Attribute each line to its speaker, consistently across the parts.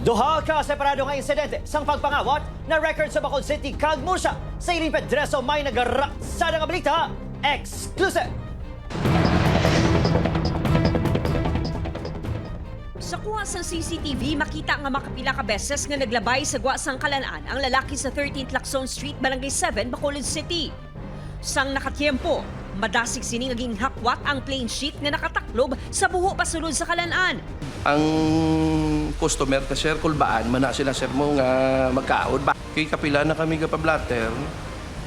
Speaker 1: Duha ka separado nga insidente sang pagpangawat na record sa Bacolod City, Kagmusa. Sa iling Pedreso may nagaraksada nga balita. Exclusive!
Speaker 2: Sa kuha sa CCTV, makita nga makapila ka beses nga naglabay sa guwa sang Kalanaan ang lalaki sa 13th Lacson Street, Barangay 7, Bacolod City. Sang nakatiempo, madasig sini naging hakwat ang plain sheet nga nakataklob sa buho pasulod sa Kalanaan.
Speaker 3: Ang customer ka sir, kulbaan, mana sila sir mo nga magkaon. Kay kapila na kami kapablater,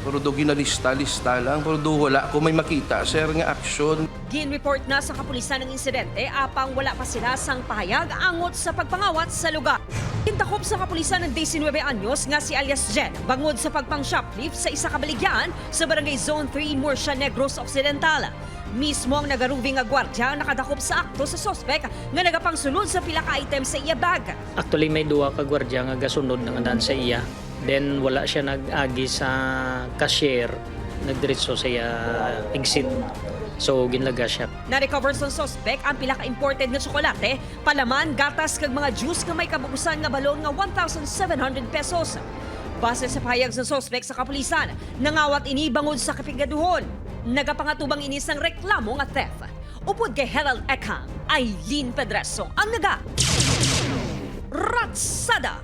Speaker 3: pero do ginalista lang, pero do wala ko may makita sir nga aksyon.
Speaker 2: Gin-report na sa kapulisan ng insidente, apang wala pa sila sang pahayag angot sa pagpangawat sa lugar. Kintakop sa kapulisan ng 19 anyos nga si alias Jen, bangod sa pagpang-shoplift sa isa ka baligyan sa Barangay Zone 3, Murcia, Negros Occidental. Mismo ang nagarubing nga gwardya nakadakop sa akto sa sospek nga nagapangsunod sa pila ka item sa iya bag.
Speaker 4: Actually may duwa ka gwardya nga gasunod nga dan sa iya. Then wala siya nag-agi sa cashier, nagdiretso sa iya exit. So ginlaga siya.
Speaker 2: Na-recover sa sospek ang pila ka imported na tsokolate, palaman, gatas kag mga juice nga may kabuusan nga balon nga 1,700 pesos. Base sa pahayag sa sospek sa kapulisan, nangawat ini bangod sa kapigaduhon. Nagapangatubang ini sang reklamo nga theft. Upod kay Herald Ekhang, Aileen Pedreso ang naga. Ratsada!